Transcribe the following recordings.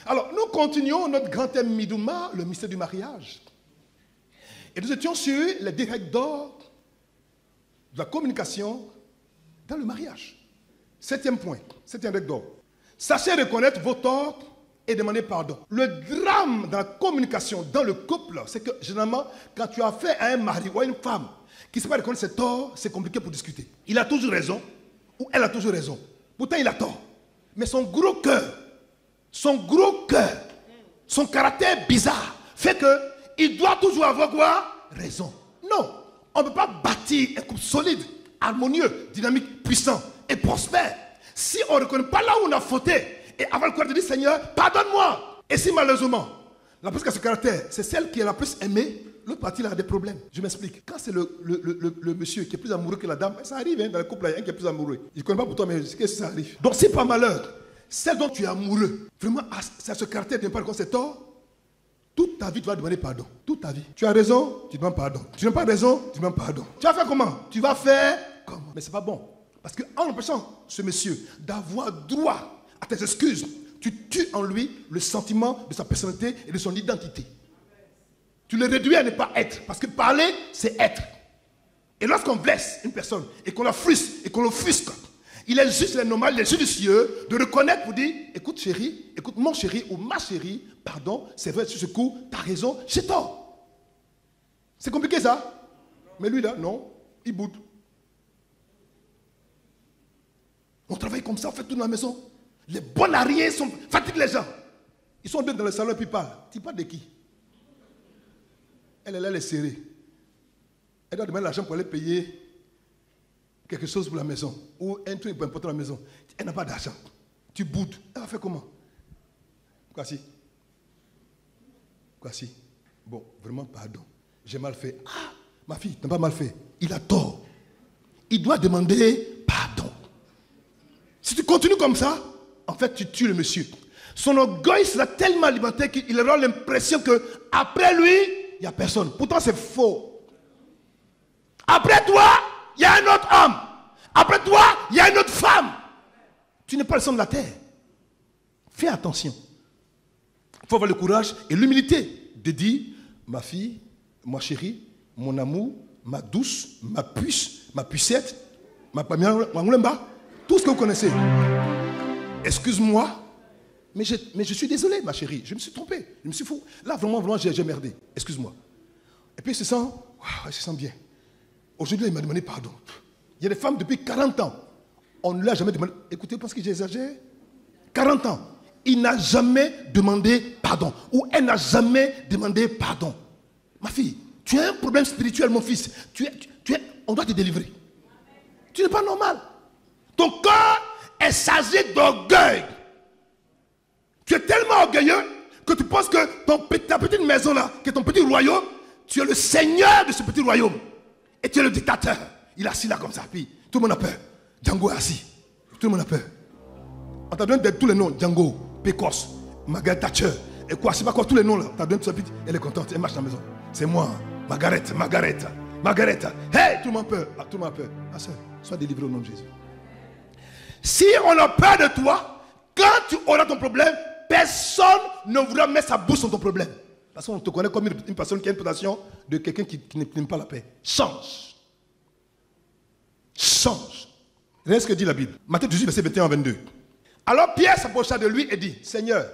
Alors, nous continuons notre grand thème Midouma, le mystère du mariage. Et nous étions sur les directives d'or de la communication dans le mariage. 7e point, 7e règle d'or. Sachez reconnaître vos torts et demander pardon. Le drame dans la communication dans le couple, c'est que généralement, quand tu as affaire à un mari ou à une femme qui ne sait pas reconnaître ses torts, c'est compliqué pour discuter. Il a toujours raison ou elle a toujours raison. Pourtant, il a tort. Mais son gros cœur, son caractère bizarre fait qu'il doit toujours avoir quoi? Raison. Non, on ne peut pas bâtir un couple solide, harmonieux, dynamique, puissant et prospère si on ne reconnaît pas là où on a fauté et avant le courage de dire Seigneur, pardonne-moi. Et si malheureusement, la personne qui a ce caractère, c'est celle qui est la plus aimée, l'autre partie là a des problèmes. Je m'explique. Quand c'est le monsieur qui est plus amoureux que la dame, ça arrive dans le couple, il y a un qui est plus amoureux. Je ne connais pas pour toi, mais qu'est-ce que ça arrive? Donc c'est pas malheur. Celle dont tu es amoureux, vraiment, c'est ce caractère de ne pas reconnaître ses torts. Toute ta vie, tu vas demander pardon. Toute ta vie. Tu as raison, tu demandes pardon. Tu n'as pas raison, tu demandes pardon. Tu vas faire comment? Tu vas faire comment? Mais ce n'est pas bon. Parce qu'en empêchant ce monsieur d'avoir droit à tes excuses, tu tues en lui le sentiment de sa personnalité et de son identité. Tu le réduis à ne pas être. Parce que parler, c'est être. Et lorsqu'on blesse une personne et qu'on la frustre et qu'on l'offusque, il est juste, il est normal, il est judicieux de reconnaître pour dire, écoute chérie, écoute mon chéri ou ma chérie, pardon, c'est vrai sur ce coup, tu as raison, j'ai tort. C'est compliqué ça? Mais lui là, non, il boude. On travaille comme ça, on fait tout dans la maison. Les bons arrières fatiguent les gens. Ils sont deux dans le salon et puis ils parlent. Tu parles de qui? Elle est là, elle est serrée. Elle doit demander l'argent pour aller payer quelque chose pour la maison. Ou un truc important pour la maison. Elle n'a pas d'argent. Tu boudes. Elle va faire comment? Quoi si? Quoi si? Bon, vraiment pardon. J'ai mal fait. Ah, ma fille, tu n'as pas mal fait. Il a tort. Il doit demander pardon. Si tu continues comme ça, en fait, tu tues le monsieur. Son orgueil sera tellement alimenté qu'il aura l'impression qu'après lui, il n'y a personne. Pourtant, c'est faux. Après toi, il y a un autre homme. Après toi, il y a une autre femme. Tu n'es pas le centre de la terre. Fais attention. Il faut avoir le courage et l'humilité de dire, ma fille, ma chérie, mon amour, ma douce, ma puce, ma pucette, ma pamia, tout ce que vous connaissez. Excuse-moi, mais je suis désolé, ma chérie. Je me suis trompé. Je me suis fou. Là, vraiment, j'ai merdé. Excuse-moi. Et puis, il se sent, wow, il se sent bien. Aujourd'hui, il m'a demandé pardon. Il y a des femmes depuis 40 ans. On ne l'a jamais demandé. Écoutez, parce que j'exagère. 40 ans. Il n'a jamais demandé pardon. Ou elle n'a jamais demandé pardon. Ma fille, tu as un problème spirituel, mon fils. On doit te délivrer. Tu n'es pas normal. Ton corps est chargé d'orgueil. Tu es tellement orgueilleux que tu penses que ta petite maison là, qui est ton petit royaume, tu es le seigneur de ce petit royaume. Et tu es le dictateur. Il est assis là comme ça. Puis tout le monde a peur. Django est assis. Tout le monde a peur. On t'a donné tous les noms. Django, Pécos, Margaret Thatcher. Et quoi, je sais pas quoi, tous les noms là. T'as donné tout ça. Puis elle est contente. Elle marche dans la maison. C'est moi. Margaret. Hey, tout le monde a peur. Ah, tout le monde a peur. Ma soeur, sois délivré au nom de Jésus. Si on a peur de toi, quand tu auras ton problème, personne ne voudra mettre sa bouche sur ton problème. Parce qu'on te connaît comme une personne qui a une réputation de quelqu'un qui n'aime pas la paix. Change. Regardez ce que dit la Bible. Matthieu 18, verset 21 à 22. Alors Pierre s'approcha de lui et dit, Seigneur,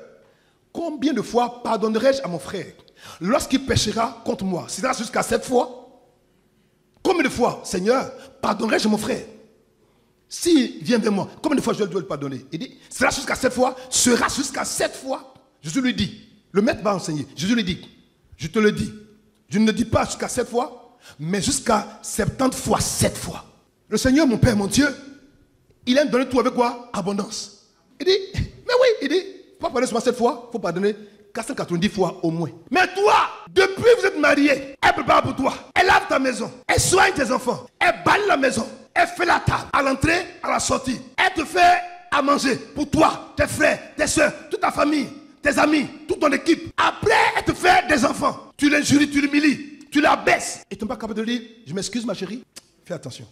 combien de fois pardonnerai-je à mon frère lorsqu'il péchera contre moi? C'est jusqu'à 7 fois? Combien de fois, Seigneur, pardonnerai-je à mon frère? S'il vient vers moi, combien de fois je dois le pardonner? Il dit, sera jusqu'à 7 fois? Sera jusqu'à 7 fois? Jésus lui dit, le maître va enseigner. Jésus lui dit, je te le dis. Je ne le dis pas jusqu'à 7 fois, mais jusqu'à 70 fois 7 fois. Le Seigneur, mon Père, mon Dieu, il aime donner tout avec quoi? Abondance. Il dit, mais oui, il dit, pas pardonner seulement 7 fois, il faut pardonner 490 fois au moins. Mais toi, depuis que vous êtes mariés, elle prépare pour toi. Elle lave ta maison. Elle soigne tes enfants. Elle balaye la maison. Elle fait la table à l'entrée, à la sortie. Elle te fait à manger pour toi, tes frères, tes soeurs, toute ta famille, tes amis, toute ton équipe. Après, elle te fait des enfants. Tu l'injuries, tu l'humilies, tu la baisses. Et tu n'es pas capable de dire, je m'excuse ma chérie. Fais attention.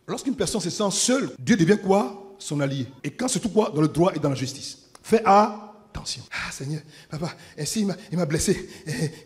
Lorsqu'une personne se sent seule, Dieu devient quoi? Son allié. Et quand c'est tout quoi? Dans le droit et dans la justice. Fais Attention. Ah Seigneur, papa, ainsi il m'a blessé.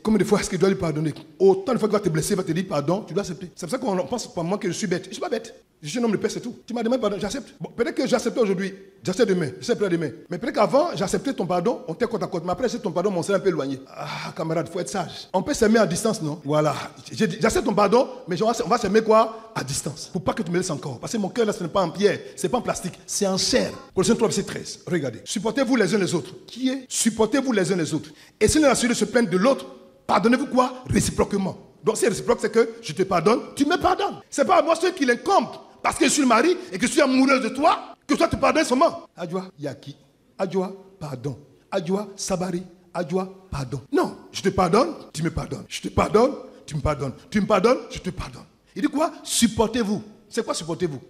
Combien de fois est-ce qu'il doit lui pardonner? Autant de fois qu'il va te blesser, il va te dire pardon, tu dois accepter. C'est pour ça qu'on pense pas moi que je suis bête. Je ne suis pas bête. Je suis un homme de paix, c'est tout. Tu m'as demandé pardon, j'accepte. Bon, peut-être que j'accepte aujourd'hui, j'accepte demain, j'accepte demain. Mais peut-être qu'avant, j'acceptais ton pardon, on était côte à côte. Mais après, j'accepte ton pardon, mais on s'est un peu éloigné. Ah, camarade, il faut être sage. On peut s'aimer à distance, non? Voilà. J'accepte ton pardon, mais on va s'aimer quoi? À distance. Pour pas que tu me laisses encore. Parce que mon cœur, là, ce n'est pas en pierre, ce n'est pas en plastique, c'est en chair. Colossiens 3, verset 13. Regardez. Supportez-vous les uns les autres. Qui est? Supportez-vous les uns les autres. Et si l'un a su de se plaindre de l'autre, pardonnez-vous quoi? Réciproquement. Donc, si réciproque, c'est que je te pardonne, tu me pardonnes. C'est pas à moi ce qui l'incombe. Parce que je suis le mari et que je suis amoureuse de toi, que toi te pardonnes seulement. Adjoa, Yaki. Adjoa, pardon. Adjoa, Sabari. Adjoa, pardon. Non, je te pardonne, tu me pardonnes. Je te pardonne, tu me pardonnes. Tu me pardonnes, je te pardonne. Il dit quoi? Supportez-vous. C'est quoi supportez-vous?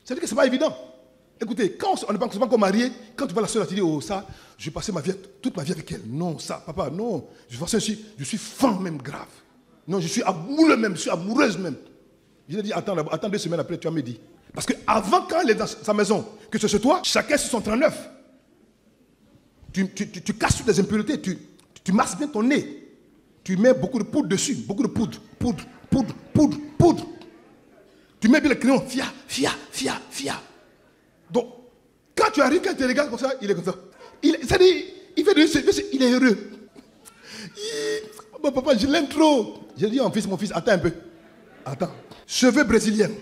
C'est-à-dire que ce n'est pas évident. Écoutez, quand on n'est pas encore marié, quand tu vois la soeur, tu dis, oh ça, je vais passer toute ma vie avec elle. Non, ça, papa, non. Je suis fan même grave. Non, je suis amoureux même, je suis amoureuse même. Je lui ai dit, attends 2 semaines après, tu vas me dire. Parce qu'avant, quand elle est dans sa maison, que ce soit toi, chacun sur son 39. Tu casses toutes les impuretés, tu masses bien ton nez. Tu mets beaucoup de poudre dessus, beaucoup de poudre. Tu mets bien le crayon, fia. Donc, quand tu arrives, quand tu regardes comme ça, il est comme ça. C'est-à-dire, il est heureux. Bon, papa, je l'aime trop. J'ai dit, mon fils, attends un peu. Attends. Cheveux brésiliennes,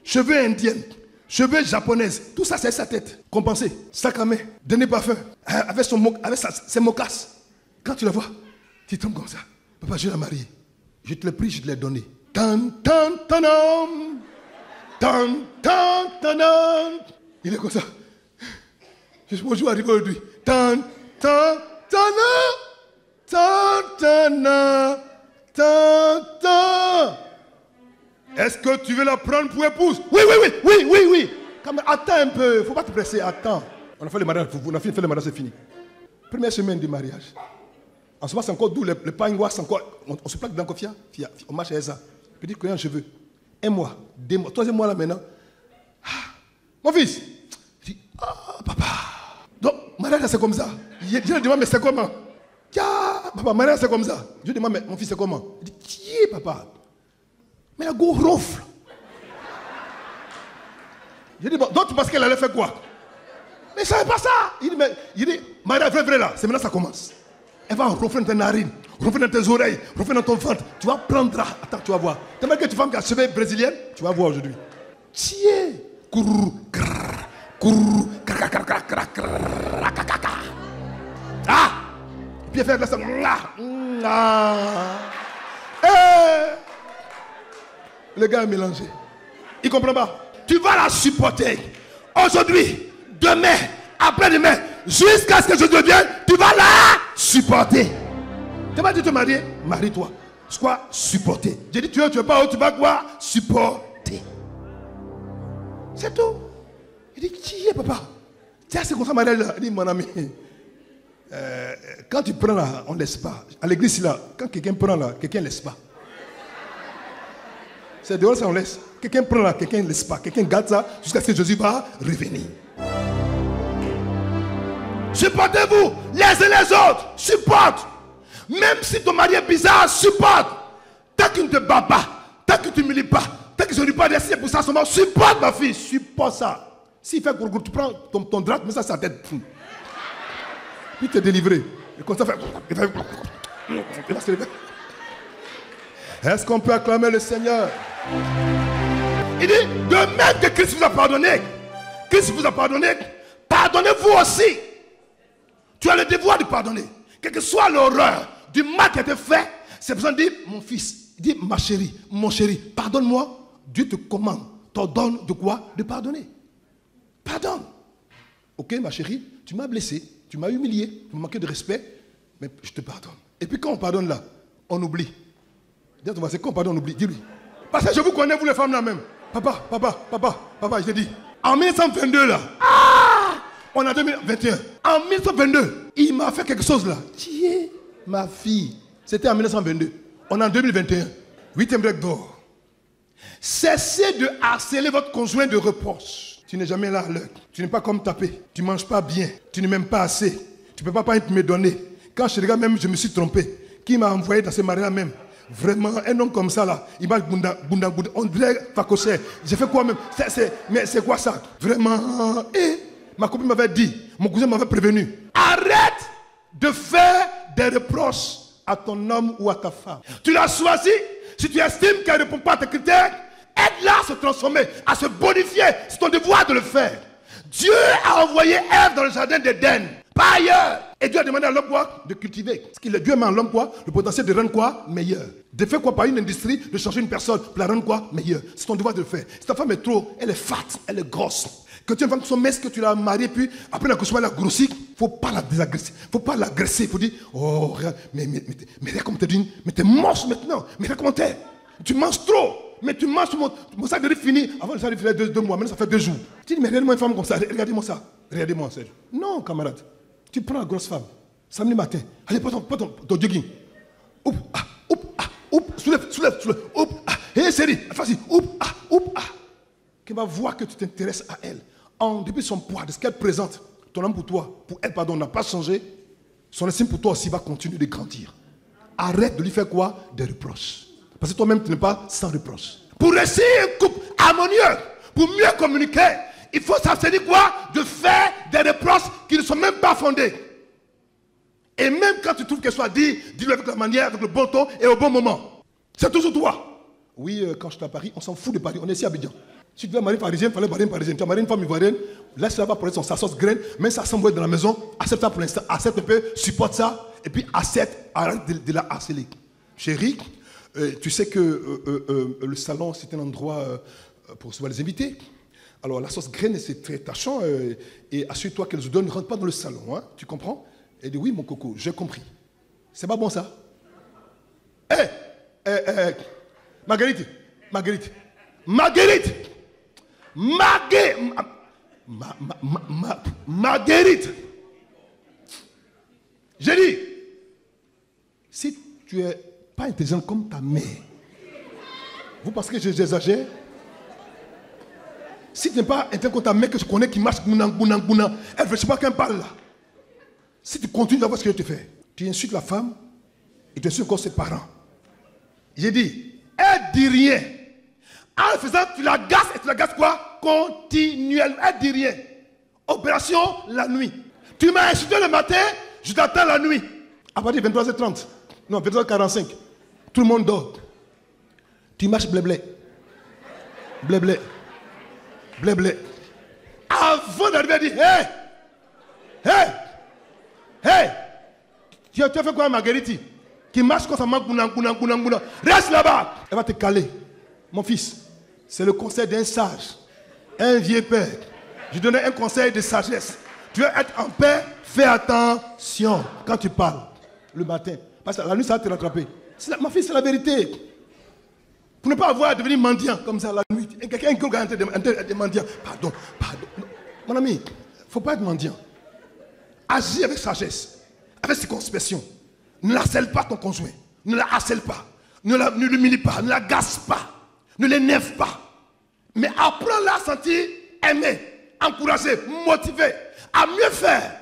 cheveux indiennes, cheveux japonaises, tout ça c'est sa tête. Compensé, sac à main, dernier parfum, avec ses mocasses. Quand tu la vois, tu tombes comme ça. Papa, je vais la marier. Je te l'ai pris, je te l'ai donné. Il est comme ça. Bonjour, arrivé aujourd'hui. Est-ce que tu veux la prendre pour épouse? Oui. Attends un peu, il ne faut pas te presser, attends. On a fait le mariage, c'est fini. Première semaine du mariage. En ce moment, c'est encore doux, les paingouas, on se plaque dans le fia, on marche à ça. Petit coin en cheveux. 1 mois, 2 mois, 3e mois là maintenant. Mon fils, je dis, papa. Donc, mariage c'est comme ça. Je lui demande, mais c'est comment? Papa, mariage c'est comme ça. Je lui demande, mais mon fils c'est comment? Il dit, tiens, papa. Mais la go ronfle. Je dis, bon, donc tu penses qu'elle allait faire quoi? Mais ça n'est pas ça. Il dit, mariage vrai là, c'est maintenant ça commence. Elle va ronfler dans tes narines, ronfler dans tes oreilles, ronfler dans ton ventre. Tu vas prendre, attends, tu vas voir. T'as que tu femme qui a cheveux brésilienne, tu vas voir aujourd'hui. Tiens. Puis elle fait ça. Le gars est mélangé. Il ne comprend pas. Tu vas la supporter. Aujourd'hui, demain, après-demain, jusqu'à ce que je devienne, tu vas la supporter. Tu vas dire te marier? Marie-toi. C'est quoi? Supporter. J'ai dit tu veux pas, tu vas quoi? Supporter. C'est tout. Il dit qui est papa? Tiens, c'est comme ça, mariage là. Il dit mon ami. Quand tu prends là, on ne laisse pas. À l'église là, quand quelqu'un prend là, quelqu'un ne laisse pas. C'est dehors ça on laisse. Quelqu'un prend là, quelqu'un ne laisse pas. Quelqu'un garde ça jusqu'à ce que Jésus va revenir. Supportez-vous les uns les autres. Supporte. Même si ton mari est bizarre, supporte. Tant qu'il ne te bat pas, tant qu'il ne t'humilie pas, tant qu'il ne se dit pas d'essayer pour ça, supporte ma fille, supporte ça. S'il fait gourgour, tu prends ton drap, mais ça, sa tête. Puis te délivrer. Et comme ça, il va se lever. Est-ce qu'on peut acclamer le Seigneur? Il dit, de même que Christ vous a pardonné, pardonnez-vous aussi. Tu as le devoir de pardonner. Quelle que soit l'horreur du mal qui a été fait, c'est besoin de dire, mon fils, dis ma chérie, mon chéri, pardonne-moi. Dieu te commande, t'ordonne de quoi? De pardonner. Pardonne. Ok, ma chérie, tu m'as blessé, tu m'as humilié, tu m'as manqué de respect, mais je te pardonne. Et puis quand on pardonne là, on oublie. Dis à ton voisin, quand on pardonne, on oublie. Dis-lui. Parce que je vous connais, vous les femmes là même. Papa, je te dis, en 1922 là, on est en 2021. En 1922, il m'a fait quelque chose là. Qui est ma fille? C'était en 1922. On est en 2021. 8e règle d'or. Cessez de harceler votre conjoint de reproches. Tu n'es jamais là à l'heure. Tu n'es pas comme tapé. Tu ne manges pas bien. Tu ne m'aimes pas assez. Tu ne peux pas me donner. Quand je regarde même, je me suis trompé. Qui m'a envoyé dans ce mariage même? Vraiment, un homme comme ça là, il m'a bounda, on dirait facoché. J'ai fait quoi même? Mais c'est quoi ça? Vraiment. Et ma copine m'avait dit, mon cousin m'avait prévenu. Arrête de faire des reproches à ton homme ou à ta femme. Tu l'as choisi. Si tu estimes qu'elle ne répond pas à tes critères, aide-la à se transformer, à se bonifier. C'est ton devoir de le faire. Dieu a envoyé Ève dans le jardin d'Éden, pas ailleurs. Et Dieu a demandé à l'homme quoi? De cultiver. Parce que Dieu met en l'homme quoi? Le potentiel de rendre quoi? Meilleur. De faire quoi? Par une industrie, de changer une personne pour la rendre quoi? Meilleure. C'est ton devoir de le faire. Si ta femme est trop, elle est fat, elle est grosse. Que tu es une femme qui sont mince, que tu l'as mariée, puis après l'accouchement, elle a grossi, il ne faut pas la désagresser. Il ne faut pas l'agresser. Il faut dire, oh, regarde, mais regarde comment t'es dit, mais t'es moche maintenant. Mais regarde comment t'es. Tu manges trop. Mais tu manges mon sac de riz fini. Avant le sac de riz, il fait 2 mois, maintenant ça fait 2 jours. Tu dis, mais regardez-moi une femme comme ça, regardez-moi ça. Regardez-moi, Serge. Non, camarade. Tu prends la grosse femme, samedi matin, allez, pas ton jogging. Oup, ah, oup, ah, oup, soulève, oup, ah, hé, chérie, vas-y, oup, ah. Qu'elle va voir que tu t'intéresses à elle. Depuis son poids, de ce qu'elle présente, ton homme pour toi, pour elle, pardon, n'a pas changé. Son estime pour toi aussi va continuer de grandir. Arrête de lui faire quoi? Des reproches. Parce que toi-même, tu n'es pas sans reproches. Pour réussir un couple harmonieux, pour mieux communiquer, il faut s'abstenir quoi? De faire des reproches qui ne sont même pas fondés. Et même quand tu trouves qu'elle soit dit, dis-le avec la manière, avec le bon ton et au bon moment. C'est toujours toi. Oui, quand je suis à Paris, on s'en fout de Paris. On est ici à Abidjan. Si tu veux marier parisienne, il fallait marier une parisienne. Tu as marié une femme ivoirienne, laisse-la va pour sa sauce graine, mais ça semble être dans la maison, accepte ça pour l'instant, accepte un peu, supporte ça, et puis accepte, arrête de la harceler. Chérie, tu sais que le salon, c'est un endroit pour recevoir les invités. Alors la sauce graine, c'est très tâchant, et assure-toi qu'elle se donne, ne rentre pas dans le salon, hein, tu comprends? Elle dit, oui, mon coco, j'ai compris. C'est pas bon ça? Marguerite. J'ai dit, si tu n'es pas intelligent comme ta mère, vous pensez que j'exagère? Si tu n'es pas intelligent comme ta mère que je connais qui marche, bounang, elle ne veut pas qu'elle parle là. Si tu continues à voir ce que je te fais, tu insultes la femme et tu insultes encore ses parents. J'ai dit, elle ne dit rien. En le faisant, tu l'agaces et tu l'agaces quoi? Continuellement. Elle ne dit rien. Opération la nuit. Tu m'as insulté le matin, je t'attends la nuit. À partir de 23h30. Non, 23h45. Tout le monde dort. Tu marches blé-blé. Avant d'arriver à dire, hey! Tu as fait quoi, Marguerite? Qui marche comme ça, bounang. Reste là-bas. Elle va te caler. Mon fils, c'est le conseil d'un sage, un vieux père. Je donnais un conseil de sagesse. Tu veux être en paix, fais attention quand tu parles le matin. Parce que la nuit, ça va te rattraper. Ma fille, c'est la vérité. Pour ne pas avoir à devenir mendiant comme ça la nuit. Quelqu'un qui est mendiant. Pardon. Mon ami, il ne faut pas être mendiant. Agis avec sagesse, avec circonspection. Ne harcèle pas ton conjoint. Ne la harcèle pas. Ne l'humilie pas. Ne la gasse pas. Ne l'énerve pas. Mais apprends-la à sentir aimer, encourager, motiver, à mieux faire.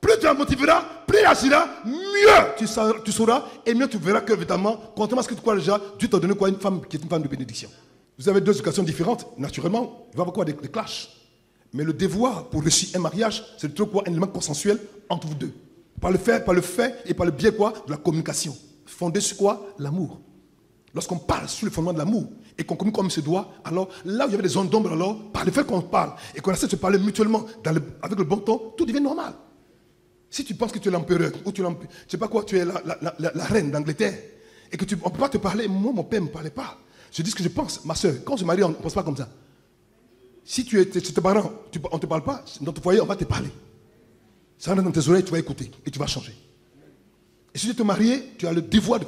Plus tu la motiveras, plus elle agira, mieux tu sauras et mieux tu verras que, évidemment, contrairement à ce que tu crois déjà, Dieu t'a donné quoi? Une femme qui est une femme de bénédiction. Vous avez deux éducations différentes, naturellement, il va y avoir quoi? Des clashs. Mais le devoir pour réussir un mariage, c'est de trouver quoi? Un élément consensuel entre vous deux. Par le fait et par le biais quoi? De la communication. Fondé sur quoi? L'amour. Lorsqu'on parle sur le fondement de l'amour et qu'on communique comme il se doit, alors là où il y avait des zones d'ombre, alors par le fait qu'on parle et qu'on essaie de se parler mutuellement avec le bon ton, tout devient normal. Si tu penses que tu es l'empereur ou tu sais pas quoi, tu es la reine d'Angleterre et que on ne peut pas te parler, moi mon père ne me parlait pas. Je dis ce que je pense, ma soeur. Quand on se marie, on ne pense pas comme ça. Si tu es chez tes parents, on ne te parle pas, dans ton foyer, on va te parler. Ça rentre dans tes oreilles, tu vas écouter et tu vas changer. Et si tu te maries, tu as le devoir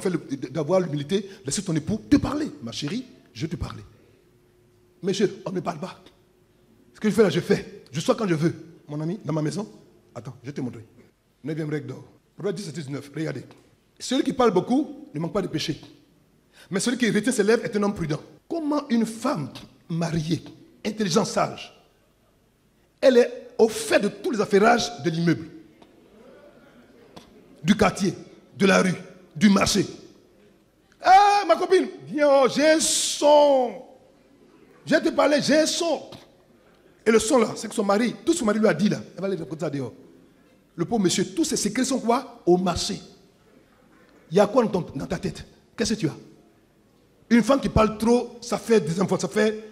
d'avoir l'humilité, de laisser ton époux te parler. Ma chérie, je te parlais. Mais on ne me parle pas. Ce que je fais là, je fais. Je sors quand je veux. Mon ami, dans ma maison, attends, je vais te montrer. 9e règle d'or. Proverbe 17-19, regardez. Celui qui parle beaucoup ne manque pas de péché. Mais celui qui retient ses lèvres est un homme prudent. Comment une femme mariée, intelligente, sage, elle est au fait de tous les affairages de l'immeuble. du quartier, de la rue, du marché. Ah, ma copine, viens, oh, j'ai un son. Je vais te parler, j'ai un son. Et le son là, c'est que son mari, tout son mari lui a dit là, elle va aller de ça dehors. Le pauvre monsieur, tous ses secrets sont quoi? Au marché. Il y a quoi dans ta tête? Qu'est-ce que tu as? Une femme qui parle trop, ça fait des enfants, ça fait.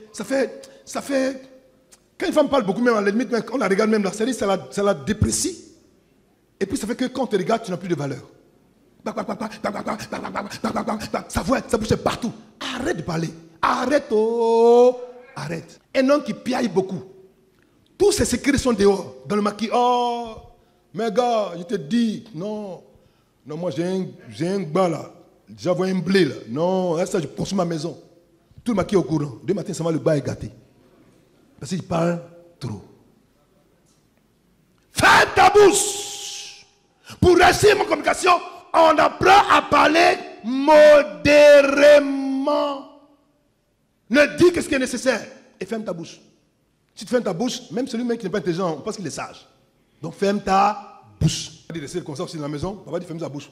Quand une femme parle beaucoup, même à la limite, on la regarde même là, ça la déprécie. Et puis ça fait que quand on te regarde, tu n'as plus de valeur. Ça bouge partout. Arrête de parler. Arrête, oh, arrête. Un homme qui piaille beaucoup. Tous ses secrets sont dehors, dans le maquis. Oh, mais gars, je te dis, non, moi j'ai un gars là. J'envoie un blé là. Non, ça je construis ma maison. Tout le maquis est au courant. Demain matin, ça va, le bas est gâté. Parce qu'il parle trop. Ferme ta bouche. Pour réussir ma communication, on apprend à parler modérément. Ne dis que ce qui est nécessaire. Et ferme ta bouche. Si tu fermes ta bouche, même celui qui n'est pas intelligent, on pense qu'il est sage. Donc ferme ta bouche. On va dire comme ça aussi dans la maison. Papa dit ferme sa bouche.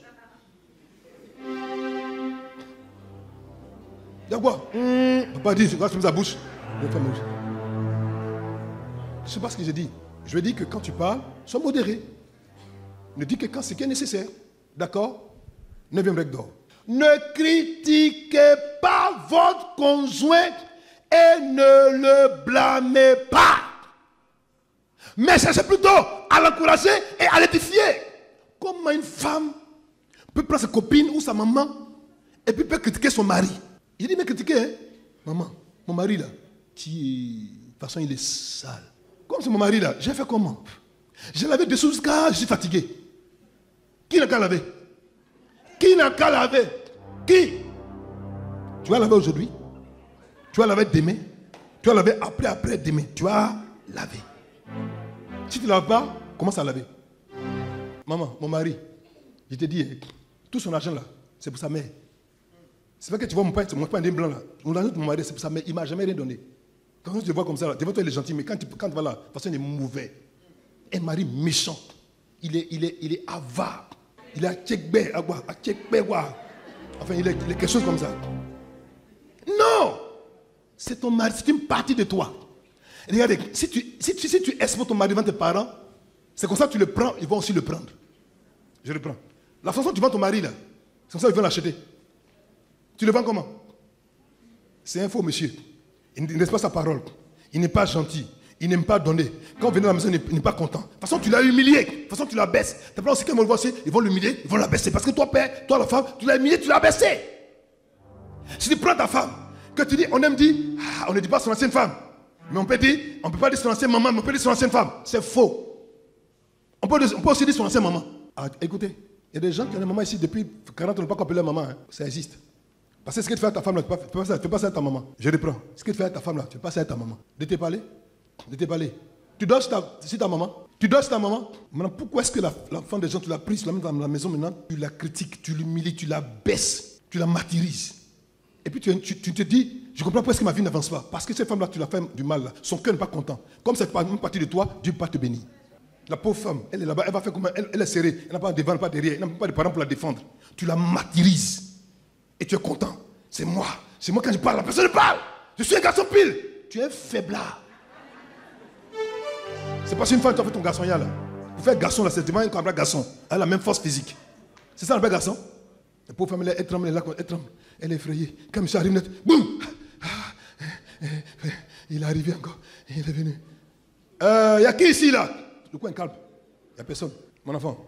D'accord. Papa dit, tu vas fermer sa bouche. Je ne sais pas ce que j'ai dit. Je vais dire que quand tu parles, sois modéré. Ne dis que quand c'est qui est nécessaire. D'accord? 9e règle d'or. Ne critiquez pas votre conjoint et ne le blâmez pas. Mais cherchez plutôt à l'encourager et à l'édifier. Comment une femme peut prendre sa copine ou sa maman et puis peut critiquer son mari? Il dit, mais critiquer, hein? Maman, mon mari là, de toute façon il est sale. Comme c'est mon mari là, j'ai fait comment? J'ai lavé dessous jusqu'à je suis fatigué. Qui n'a qu'à laver? Qui n'a qu'à laver? Qui? Tu vas laver aujourd'hui? Tu vas laver demain? Tu vas laver après demain? Tu vas laver. Si tu ne laves pas, commence à laver. Maman, mon mari, je te dis, tout son argent là, c'est pour sa mère. C'est pas que tu vois mon père un blanc là. Mon mari, c'est pour ça, mais il ne m'a jamais rien donné. Quand tu le vois comme ça, devant toi il est gentil, mais quand tu vas là, de toute façon il est mauvais. Un mari méchant. Il est avare. Il est à Tchekbe, enfin il est quelque chose comme ça. Non! C'est ton mari, c'est une partie de toi. Regardez, si tu exposes ton mari devant tes parents, c'est comme ça que tu le prends, ils vont aussi le prendre. Je le prends. La façon dont tu vends ton mari là, c'est comme ça qu'ils vont l'acheter. Tu le vends comment? C'est un faux monsieur. Il ne laisse pas sa parole. Il n'est pas gentil. Il n'aime pas donner. Quand on vient à la maison, il n'est pas content. De toute façon, tu l'as humilié. De toute façon, tu l'as baissé. T'as pas aussi qu'ils vont le voir aussi, ils vont l'humilier, ils vont la baisser. Parce que toi, père, toi, la femme, tu l'as humilié, tu l'as baissé. Si tu prends ta femme, que tu dis, on aime dire, on ne dit pas son ancienne femme. Mais on peut dire, on ne peut pas dire son ancienne maman, mais on peut dire son ancienne femme. C'est faux. On peut aussi dire son ancienne maman. Ah, écoutez, il y a des gens qui ont des mamans ici depuis 40 ans, ne pas appeler leur maman. Hein. Ça existe. Parce que ce que tu fais à ta femme là, tu ne fais pas ça à ta maman. Je reprends. Ce que tu fais à ta femme là, tu ne fais pas ça à ta maman. De te parler. Tu dors sur ta maman. Tu dors sur ta maman. Maintenant, pourquoi est-ce que l'enfant des gens, tu l'as prise, tu l'amènes dans la maison maintenant, tu la critiques, tu l'humilies, tu la baisses, tu la martyrises. Et puis tu te dis, je comprends pourquoi est-ce que ma vie n'avance pas. Parce que cette femme là, tu l'as fait du mal là. Son cœur n'est pas content. Comme c'est pas une partie de toi, Dieu ne peut pas te bénir. La pauvre femme, elle est là-bas, elle va faire comment? Elle est serrée, elle n'a pas de devant, pas derrière, elle n'a pas de parents pour la défendre. Tu la martyrises. Et tu es content. C'est moi quand je parle, la personne parle. Je suis un garçon pile. Tu es un faiblard. C'est parce qu'une fois tu as fait ton garçon là. Pour faire garçon là, c'est devant un camarade garçon. Elle a la même force physique. C'est ça le vrai garçon? La pauvre femme, elle tremble, elle est effrayée. Quand monsieur arrive net, boum! Il est arrivé encore. Il est venu. Il y a qui ici là? Le coin calme. Il n'y a personne. Mon enfant,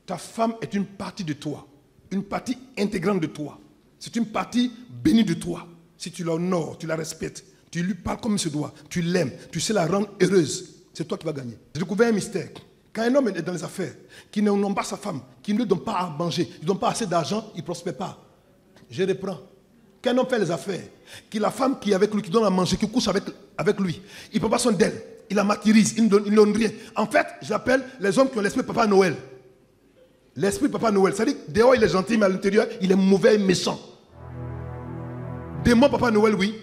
ta femme est une partie de toi. Une partie intégrante de toi. C'est une partie bénie de toi. Si tu l'honores, tu la respectes, tu lui parles comme il se doit, tu l'aimes, tu sais la rendre heureuse, c'est toi qui vas gagner. J'ai découvert un mystère. Quand un homme est dans les affaires, qui ne nomme pas sa femme, qui ne lui donne pas à manger, il ne donne pas assez d'argent, il ne prospère pas. Je reprends. Quand un homme fait les affaires, qui la femme qui est avec lui, qui donne à manger, qui couche avec lui, il ne prend pas soin d'elle, il la martyrise, il ne donne rien. En fait, j'appelle les hommes qui ont l'esprit Papa Noël. L'esprit Papa Noël, c'est-à-dire dehors il est gentil, mais à l'intérieur il est mauvais et méchant. Démon Papa Noël, oui.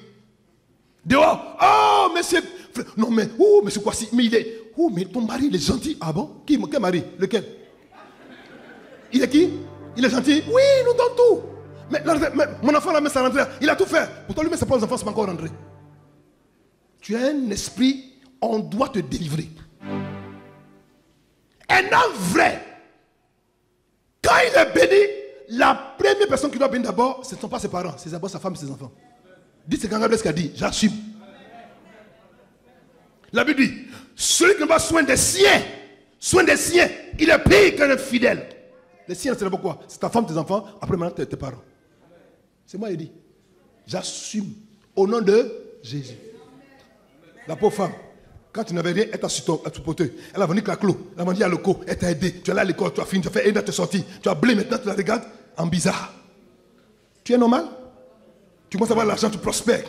Dehors, oh, mais c'est. Non, mais, oh, mais c'est quoi si. Mais il est. Oh, mais ton mari il est gentil. Ah bon? Quel mari? Lequel? Il est qui? Il est gentil? Oui, il nous donne tout. Mais mon enfant, la main, ça rentré. Il a tout fait. Pourtant, lui-même, c'est pas aux enfants, c'est pas encore rentré. Tu as un esprit, on doit te délivrer. Un homme vrai, quand il est béni, la première personne qui doit bénir d'abord, ce ne sont pas ses parents, c'est d'abord sa femme et ses enfants. Dites ce qu'Angabès qui a dit, j'assume. La Bible dit, celui qui n'a pas soin des siens, il est pire qu'un infidèle. Les siens, c'est d'abord quoi? C'est ta femme, tes enfants, après maintenant tes parents. C'est moi qui dis. J'assume au nom de Jésus. La pauvre femme, quand tu n'avais rien, elle t'a supporté. Elle a venu claclo, elle a vendu à l'eco, elle t'a aidé. Tu es allé à l'école, tu as fini, tu as fait aide à te sortir. Tu as blé, maintenant tu la regardes en bizarre. Tu es normal? Tu commences à avoir l'argent, tu prospères.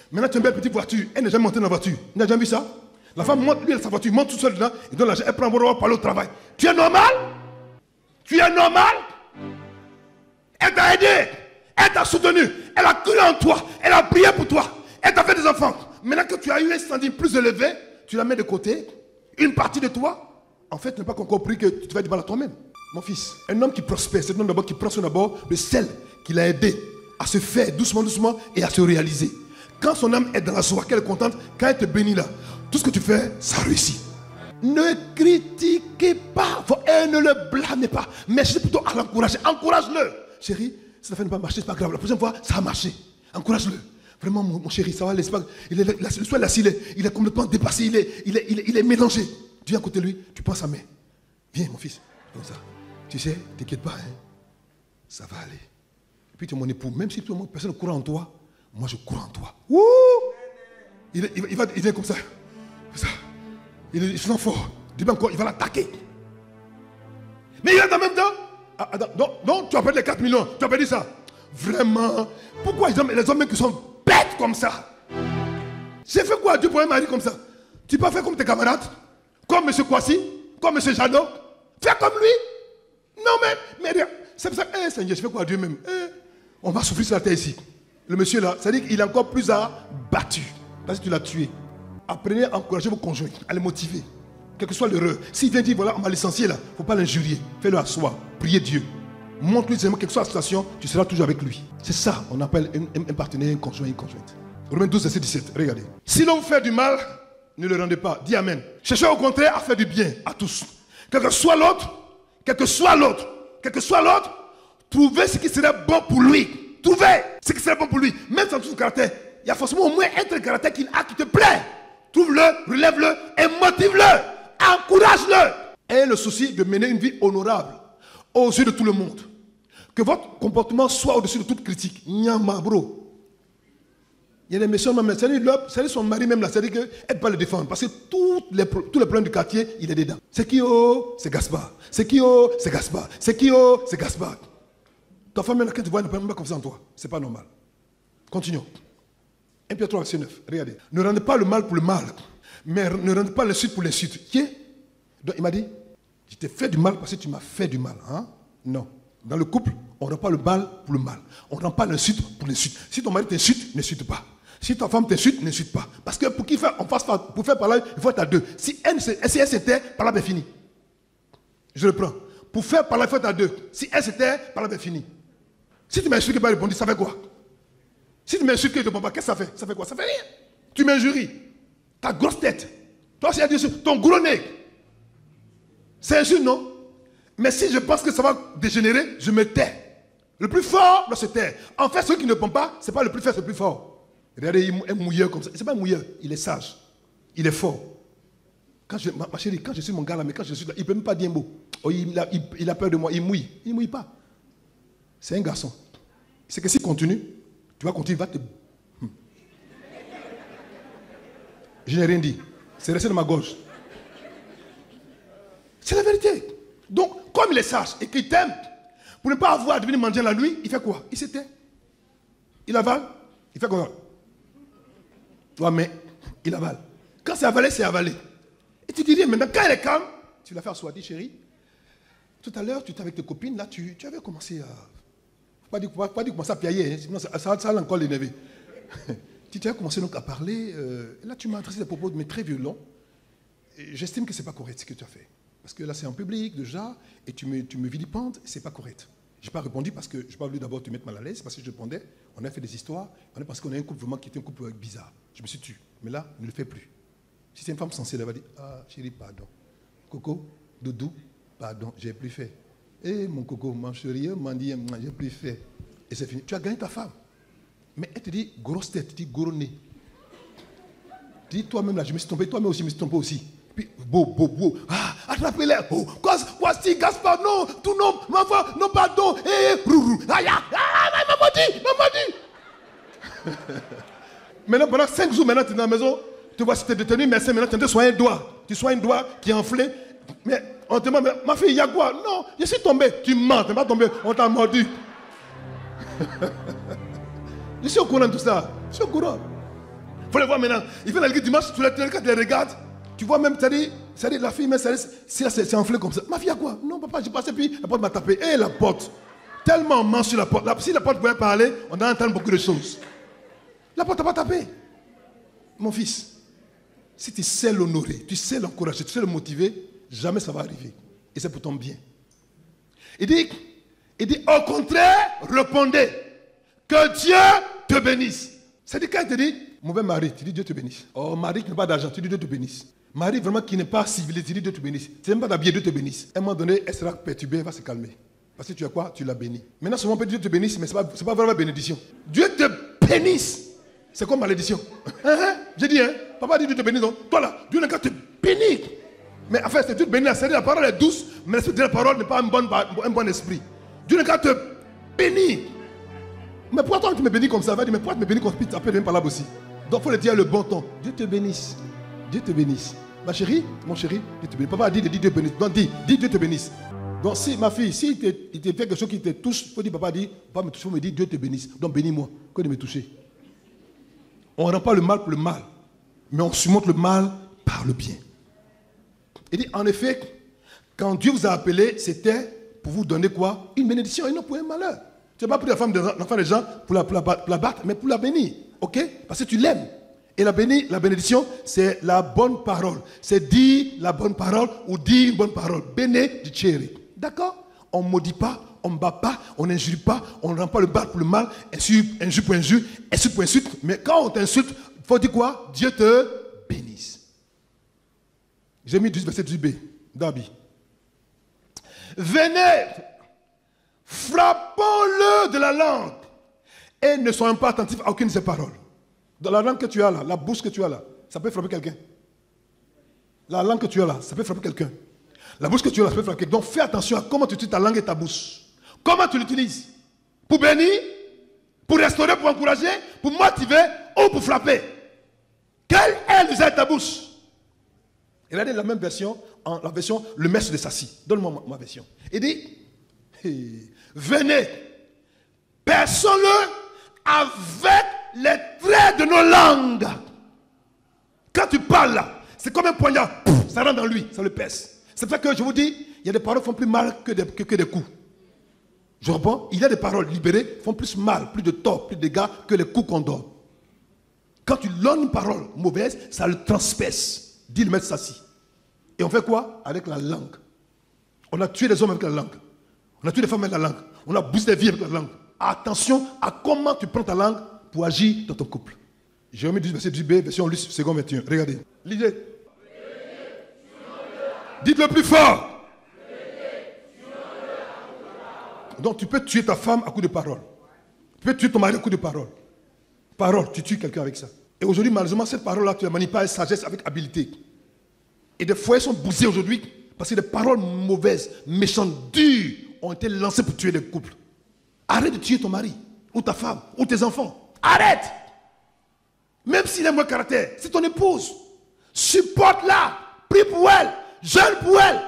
Maintenant tu as une belle petite voiture, elle n'est jamais montée dans la voiture. Tu n'as jamais vu ça? La femme monte, lui, elle a sa voiture, monte tout seul dedans, il donne l'argent, elle prend un bon pour aller au travail. Tu es normal? Tu es normal? Elle t'a aidé, elle t'a soutenu, elle a cru en toi, elle a prié pour toi, elle t'a fait des enfants. Maintenant que tu as eu un standing plus élevé, tu la mets de côté, une partie de toi, en fait, tu n'as pas encore compris que tu fais du mal à toi-même. Mon fils, un homme qui prospère, c'est un homme d'abord qui prend d'abord le sel qu'il a aidé à se faire doucement, doucement et à se réaliser. Quand son âme est dans la joie, qu'elle est contente, quand elle te bénit là, tout ce que tu fais, ça réussit. Ne critiquez pas, ne le blâmez pas, mais cherchez plutôt à l'encourager. Encourage-le. Chérie, si la fin n'a pas marché, c'est pas grave. La prochaine fois, ça a marché. Encourage-le. Vraiment, mon chéri, ça va, le soir, il est complètement dépassé, il est mélangé. Tu viens à côté de lui, tu prends sa main. Viens, mon fils, comme ça. Tu sais, t'inquiète pas, hein, ça va aller. Et puis tu es mon époux, même si personne ne croit en toi, moi je crois en toi. Wouh! Il vient comme ça. Comme ça. Il se sent fort. Dis-moi encore, il va l'attaquer. Mais il est en même temps. Non, tu as perdu les 4 millions, tu as perdu ça. Vraiment, pourquoi les hommes qui sont bêtes comme ça? J'ai fait quoi à Dieu pour un mari comme ça? Tu peux faire comme tes camarades? Comme M. Kwasi? Comme M. Jadot? Fais comme lui? Non, mais c'est pour ça, Seigneur, je fais quoi à Dieu même? On va souffrir sur la terre ici. Le monsieur là, ça dit qu'il est encore plus abattu. Parce que tu l'as tué. Apprenez à encourager vos conjoints, à les motiver. Quel que soit l'heure. S'il vient dire, voilà, on m'a licencié là, il ne faut pas l'injurier. Fais-le à soi. Priez Dieu. Montre-lui seulement quelle que soit la situation, tu seras toujours avec lui. C'est ça, on appelle un partenaire, un conjoint, une conjointe. Romains 12, verset 17, regardez. Si l'on vous fait du mal, ne le rendez pas. Dis Amen. Cherchez au contraire à faire du bien à tous. Quel que soit l'autre, trouvez ce qui serait bon pour lui. Trouvez ce qui serait bon pour lui. Même sans tout son caractère, il y a forcément au moins un tel caractère qu'il a qui te plaît. Trouve-le, relève-le et motive-le. Encourage-le. Ayez le souci de mener une vie honorable aux yeux de tout le monde. Que votre comportement soit au-dessus de toute critique. Nyama, bro. Il y a des messieurs, même, c'est son mari même là, c'est-à-dire qu'elle ne peut pas le défendre. Parce que tous les problèmes du quartier, il est dedans. C'est qui oh? C'est Gaspard. C'est qui oh? C'est Gaspard. C'est qui oh? C'est Gaspard. Ta femme, quand tu vois, elle ne peut pas confiance en toi. C'est pas normal. Continuons. 1 Pierre 3, verset 9. Regardez. Ne rendez pas le mal pour le mal, mais ne rendez pas l'insulte pour l'insulte. Qui est? Donc il m'a dit, je t'ai fait du mal parce que tu m'as fait du mal. Hein? Non. Dans le couple, on ne rend pas le mal pour le mal. On ne rend pas l'insulte pour l'insulte. Si ton mari t'insulte, n'insulte pas. Si ta femme t'insulte, n'insulte pas. Parce que pour faire parler, il faut être à deux. Si elle s'était, parler est fini. Je le prends. Pour faire parler, il faut être à deux. Si elle s'était, parler est fini. Si tu m'insultes et pas répondu, ça fait quoi? Si tu m'insultes et tu ne réponds pas, qu'est-ce que ça fait? Ça fait quoi? Ça fait rien. Tu m'injuries. Ta grosse tête. Toi, c'est ton gros nez. C'est injuste, non? Mais si je pense que ça va dégénérer, je me tais. Le plus fort doit se taire. En fait, celui qui ne répond pas, ce n'est pas le plus fort, c'est le plus fort. Regardez, il est mouilleur comme ça. Ce n'est pas un mouilleur, il est sage. Il est fort. Ma chérie, quand je suis mon gars là, mais quand je suis là, il ne peut même pas dire un mot. Oh, il a peur de moi, il mouille. Il ne mouille pas. C'est un garçon. C'est que s'il continue, tu vas continuer, il va te... Je n'ai rien dit. C'est resté dans ma gorge. C'est la vérité. Donc, comme il est sage et qu'il t'aime, pour ne pas avoir à devenir mendiant la nuit, il fait quoi? Il se tait. Il avale. Il fait quoi? Ouais, mais il avale. Quand c'est avalé, c'est avalé. Et tu dis rien. Maintenant, quand elle est calme, tu la fais asseoir. Dis, chérie, tout à l'heure, tu étais avec tes copines, là, tu avais commencé à... Pas dire commencer à piailler, hein, sinon ça allait encore l'énerver. Tu avais commencé donc à parler, et là tu m'as adressé des propos mais très violents. J'estime que ce n'est pas correct ce que tu as fait. parce que là c'est en public déjà, et tu me vilipendes, c'est pas correct. Je n'ai pas répondu parce que je n'ai pas voulu d'abord te mettre mal à l'aise, parce que je répondais, on a fait des histoires, on a parce qu'on a un couple vraiment qui était un couple bizarre. Je me suis tué. Mais là, ne le fais plus. Si c'est une femme sensée, elle va dire, ah chérie, pardon. Coco, doudou, pardon, j'ai plus fait. Eh mon coco, mon chéri, m'a dit, j'ai plus fait. Et c'est fini. Tu as gagné ta femme. Mais elle te dit, grosse tête, tu dis, gros nez. Tu dis, toi-même là, je me suis trompé, toi-même aussi, je me suis trompé aussi. Puis, beau. Ah, attrapez-les. Oh, voici, Gaspard, non, tout non, maman, non, pardon. Rourou. Aïe, maman dit. Maintenant, pendant 5 jours, maintenant, tu es dans la maison, tu vois si tu es détenu, mais c'est maintenant, tu es en train de soigner un doigt. Tu soignes un doigt qui est enflé. Mais on te demande, ma fille, il y a quoi? Non, je suis tombé. Tu mens, tu n'es pas tombé, on t'a mordu. Je suis au courant de tout ça. Je suis au courant. Il faut le voir maintenant. Il fait la Ligue dimanche, tu les regardes. Tu vois même, c'est-à-dire la fille, mais c'est enflé comme ça. Ma fille, il y a quoi? Non, papa, j'ai passé, puis la porte m'a tapé. Et la porte. Tellement on ment sur la porte. Si la porte pouvait parler, on allait entendre beaucoup de choses. La porte n'a pas tapé. Mon fils, si tu sais l'honorer, tu sais l'encourager, tu sais le motiver, jamais ça va arriver. Et c'est pour ton bien. Il dit, au contraire, répondez. Que Dieu te bénisse. C'est-à-dire quand il te dit, mauvais mari, tu dis Dieu te bénisse. Oh, mari qui n'a pas d'argent, tu dis Dieu te bénisse. Mari vraiment qui n'est pas civilisé, tu dis Dieu te bénisse. Tu n'aimes pas d'habiller, Dieu te bénisse. À un moment donné, elle sera perturbée, elle va se calmer. Parce que tu as quoi? Tu l'as béni. Maintenant, souvent on peut dire Dieu te bénisse, mais ce n'est pas vraiment bénédiction. Dieu te bénisse. C'est comme malédiction. J'ai dit, papa dit Dieu te bénisse. Donc, toi là, Dieu n'a qu'à te bénir. Mais en fait, c'est Dieu te bénir. C'est-à-dire la parole est douce, mais la parole n'est pas un bon esprit. Dieu n'a qu'à te bénir. Mais pourquoi toi tu me bénis comme ça? Va dire, mais pourquoi tu me bénis comme ça? Tu appelles même par là aussi. Donc il faut le dire le bon ton. Dieu te bénisse. Dieu te bénisse. Ma chérie, mon chéri, Dieu te bénisse. Papa a dit Dieu te bénisse. Donc dis Dieu te bénisse. Donc si ma fille, si il te fait quelque chose qui te touche, il faut dire papa dit, papa me touche, il faut me dire Dieu te bénisse. Donc bénis-moi, que de me toucher. On ne rend pas le mal pour le mal, mais on surmonte le mal par le bien. Il dit en effet, quand Dieu vous a appelé, c'était pour vous donner quoi? Une bénédiction et non pour un malheur. Tu n'as pas pris l'enfant des gens pour la battre, mais pour la bénir. Ok? Parce que tu l'aimes. Et la bénédiction, c'est la bonne parole. C'est dire la bonne parole ou dire une bonne parole. Benedicere. D'accord? On ne maudit pas, on ne bat pas, on n'injure pas, on ne rend pas le mal pour le mal, injure pour injure, insulte pour insulte. Mais quand on t'insulte, il faut dire quoi? Dieu te bénisse. J'ai mis 10 verset 10b. Dabi. Venez, frappons-le de la langue et ne soyons pas attentifs à aucune de ses paroles. Dans la langue que tu as là, la bouche que tu as là, ça peut frapper quelqu'un. La langue que tu as là, ça peut frapper quelqu'un. La bouche que tu as là, ça peut frapper quelqu'un. Donc fais attention à comment tu utilises ta langue et ta bouche. Comment tu l'utilises? Pour bénir, pour restaurer, pour encourager, pour motiver ou pour frapper. Quel est l'usage de ta bouche? Regardez la même version, la version le maître de Sassi. Donne-moi ma version. Il dit, venez, perçons-le avec les traits de nos langues. Quand tu parles là, c'est comme un poignard, ça rentre dans lui, ça le perce. C'est fait que je vous dis, il y a des paroles qui font plus mal que des coups. Je reprends, il y a des paroles libérées qui font plus mal, plus de tort, plus de dégâts que les coups qu'on donne. Quand tu donnes une parole mauvaise, ça le transperce. Dit le maître Sassi. Et on fait quoi? Avec la langue. On a tué les hommes avec la langue. On a tué les femmes avec la langue. On a bousillé les vies avec la langue. Attention à comment tu prends ta langue pour agir dans ton couple. Jérémie 10, verset 10b, version Luc, second 21. Regardez. Lisez. Dites-le plus fort. Donc tu peux tuer ta femme à coup de parole. Tu peux tuer ton mari à coup de parole. Parole, tu tues quelqu'un avec ça. Et aujourd'hui, malheureusement, cette parole-là, tu la manipules avec sagesse, avec habileté. Et des foyers sont bousillés aujourd'hui parce que des paroles mauvaises, méchantes, dures ont été lancées pour tuer les couples. Arrête de tuer ton mari, ou ta femme, ou tes enfants. Arrête! Même s'il a un mauvais caractère, c'est ton épouse. Supporte-la, prie pour elle, jeûne pour elle,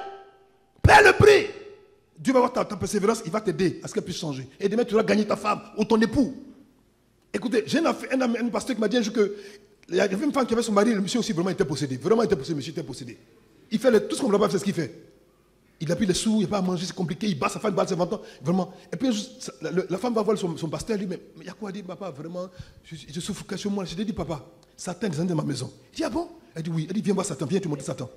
paie le prix. Dieu va voir ta persévérance, il va t'aider à ce qu'elle puisse changer. Et demain, tu vas gagner ta femme ou ton époux. Écoutez, j'ai un pasteur qui m'a dit un jour que il y avait une femme qui avait son mari, le monsieur aussi vraiment était possédé. Vraiment était possédé, le monsieur était possédé. Il fait tout ce qu'on ne doit pas faire, c'est ce qu'il fait. Il n'a plus les sous, il n'a pas à manger, c'est compliqué, il bat sa femme, il bat ses 20 ans, vraiment. Et puis la femme va voir son pasteur, lui, mais il y a quoi à dire, papa, vraiment, je souffre que sur moi. Je lui ai dit, papa, Satan est dans ma maison. Il dit, ah bon? Elle dit, oui. Elle dit, viens voir Satan, viens te montrer Satan.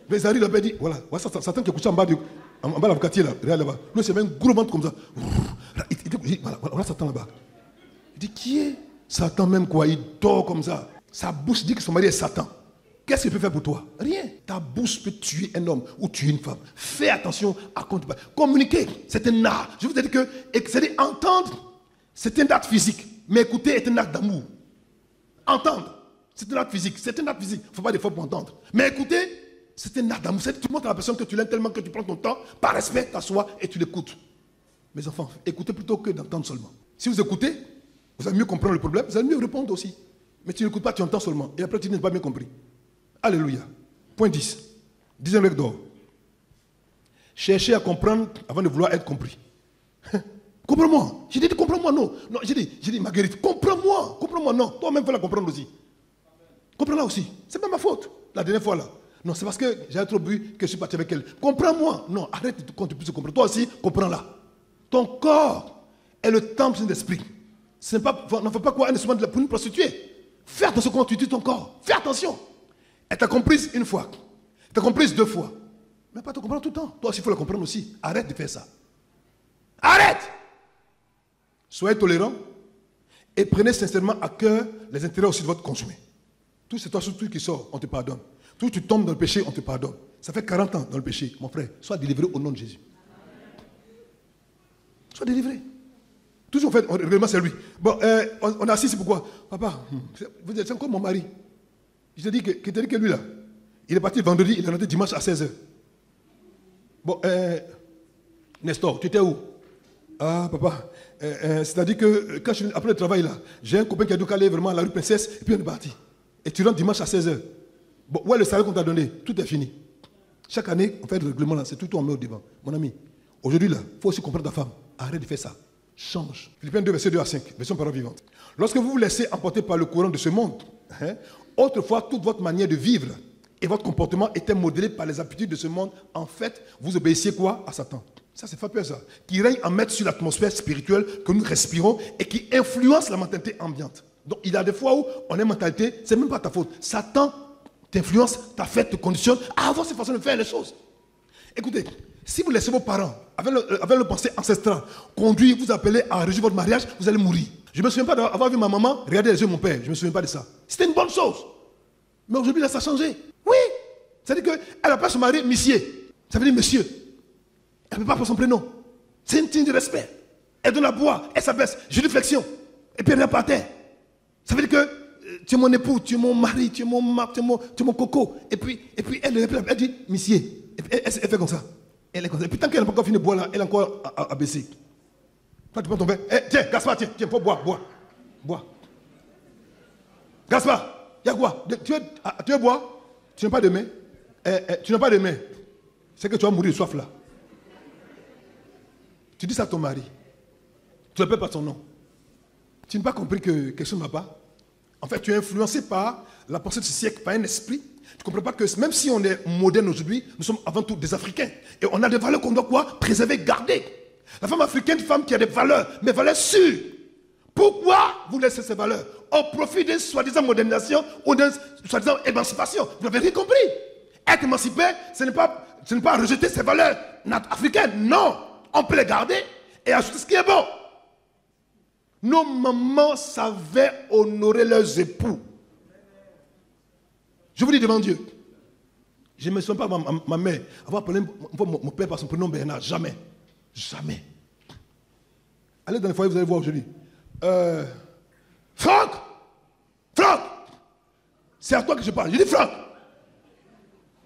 Mais ils arrivent là-bas et disent, voilà, Satan qui est couché en bas de l'avocatier là, regarde là-bas. Lui, c'est même un gros ventre comme ça. Voilà Satan là-bas. Il dit, qui est Satan même quoi? Il dort comme ça. Sa bouche dit que son mari est Satan. Qu'est-ce qu'il peut faire pour toi? Rien. Ta bouche peut tuer un homme ou tuer une femme. Fais attention à quand tu parles. Communiquer, c'est un art. Je vous ai dit que entendre, c'est un acte physique. Mais écouter est un acte d'amour. Entendre, c'est un acte physique. C'est un acte physique. Il ne faut pas d'effort pour entendre. Mais écouter, c'est un acte d'amour. Tu montres à la personne que tu l'aimes tellement que tu prends ton temps, par respect, t'assois et tu l'écoutes. Mes enfants, écoutez plutôt que d'entendre seulement. Si vous écoutez, vous allez mieux comprendre le problème, vous allez mieux répondre aussi. Mais tu n'écoutes pas, tu entends seulement. Et après, tu n'as pas bien compris. Alléluia. Point 10. 10e règle d'or. Cherchez à comprendre avant de vouloir être compris. Comprends-moi. J'ai dit comprends-moi, non. Non, j'ai dit Marguerite, comprends-moi. Comprends-moi, non. Toi-même, faut la comprendre aussi. Comprends-la aussi. C'est pas ma faute. La dernière fois là. Non, c'est parce que j'avais trop bu que je suis parti avec elle. Comprends-moi. Non, arrête de compter plus de comprendre. Toi aussi, comprends-la. Ton corps est le temple de l'esprit. N'en fais pas quoi un instrument pour une prostituée. Fais attention comment tu utilises ton corps. Fais attention. Elle t'a comprise une fois. Elle t'a comprise 2 fois. Mais pas te comprendre tout le temps. Toi aussi, il faut la comprendre aussi. Arrête de faire ça. Arrête! Soyez tolérants et prenez sincèrement à cœur les intérêts aussi de votre conjoint. Tout c'est toi, tout qui sort, on te pardonne. Tout tu tombes dans le péché, on te pardonne. Ça fait 40 ans dans le péché, mon frère. Sois délivré au nom de Jésus. Sois délivré. Toujours en fait, réellement c'est lui. Bon, on est assis, c'est pourquoi? Papa, vous êtes encore mon mari. Je t'ai dit que lui là, il est parti vendredi, il est rentré dimanche à 16h. Bon, Nestor, tu étais où? Ah, papa, c'est-à-dire que quand je, après le travail là, j'ai un copain qui a dû caler vraiment à la rue Princesse, et puis on est parti. Et tu rentres dimanche à 16h. Bon, ouais, le salaire qu'on t'a donné, tout est fini. Chaque année, on fait le règlement là, c'est tout on met au devant. Mon ami, aujourd'hui là, il faut aussi comprendre ta femme. Arrête de faire ça. Change. Philippiens 2, verset 2 à 5, version parole vivante. Lorsque vous vous laissez emporter par le courant de ce monde, autrefois, toute votre manière de vivre et votre comportement était modelé par les habitudes de ce monde. En fait, vous obéissiez quoi? À Satan. Ça, c'est pas peur, ça. Qui règne en maître sur l'atmosphère spirituelle que nous respirons et qui influence la mentalité ambiante. Donc, il y a des fois où on a une mentalité, c'est même pas ta faute. Satan t'influence, t'a fait, te conditionne à avoir cette façon de faire les choses. Écoutez, si vous laissez vos parents, avec le pensée ancestrale, conduire, vous appeler à réjouir votre mariage, vous allez mourir. Je ne me souviens pas d'avoir vu ma maman regarder les yeux de mon père. Je ne me souviens pas de ça. C'était une bonne chose. Mais aujourd'hui, là, ça a changé. Oui. C'est-à-dire qu'elle n'a pas se marier monsieur. Ça veut dire monsieur. Elle ne peut pas pour son prénom. C'est une signe de respect. Elle donne à boire, elle s'abaisse, génuflexion. Et puis elle est par terre. Ça veut dire que tu es mon époux, tu es mon mari, tu es mon coco. Et puis elle dit monsieur. Et puis elle fait comme ça. Elle est comme ça. Et puis tant qu'elle n'a pas encore fini de boire là, elle est encore à baisser. Quand tu prends ton verre, tiens, Gaspard, tiens, faut boire. Gaspard, il y a quoi? Tu veux boire? Tu n'as pas de main? Tu n'as pas de main. C'est que tu vas mourir de soif là. Tu dis ça à ton mari. Tu ne l'appelles pas son nom. Tu n'as pas compris que quelque chose ne va pas? En fait, tu es influencé par la pensée de ce siècle, par un esprit. Tu ne comprends pas que même si on est moderne aujourd'hui, nous sommes avant tout des Africains. Et on a des valeurs qu'on doit quoi? Préserver, garder. La femme africaine, une femme qui a des valeurs, mais valeurs sûres. Pourquoi vous laissez ces valeurs au profit d'une soi-disant modernisation ou d'une soi-disant émancipation? Vous n'avez rien compris. Être émancipé, ce n'est pas rejeter ces valeurs africaines. Non, on peut les garder et ajouter ce qui est bon. Nos mamans savaient honorer leurs époux. Je vous dis devant Dieu. Je ne me souviens pas ma mère avoir appelé mon père par son prénom Bernard. Jamais. Jamais. Allez dans les foyers, vous allez voir aujourd'hui. Franck, c'est à toi que je parle. Je dis Franck.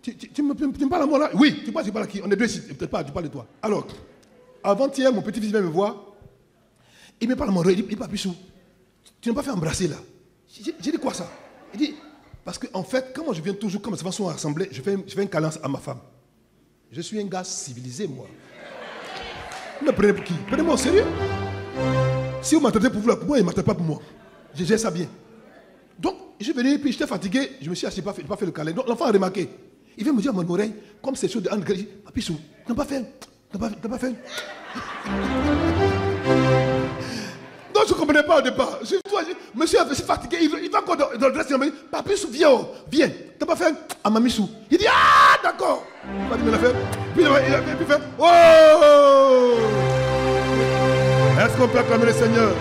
Tu me parles à moi là? Oui, tu parles à qui? On est deux ici. Peut-être pas, tu parles de toi. Alors, avant-hier, mon petit-fils vient me voir. Il me parle à mon oreille. Il dit, Papichou, tu n'as pas fait embrasser là. J'ai dit quoi ça? Il dit, parce qu'en fait, quand moi je viens toujours, comme les enfants sont rassemblés, je fais un câlin à ma femme. Je suis un gars civilisé, moi. Vous me prenez pour qui? Prenez-moi au sérieux. Si vous m'attendez pour vous, pour moi, il ne m'attend pas pour moi. Je gère ça bien. Donc, je suis venu, puis j'étais fatigué, je me suis assis, je n'ai pas fait le câlin. Donc, l'enfant a remarqué. Il vient me dire à mon oreille, comme c'est chaud de Anne, Papichou, tu n'as pas fait. Donc, je ne comprenais pas au départ. Monsieur est fatigué, il va encore dans le dressing, il me dit, Papichou, viens, tu n'as pas fait à Mamichou. Il dit, ah, d'accord. Il va dire, il a fait. Puis il a fait. Oh! Est-ce qu'on peut acclamer le Seigneur?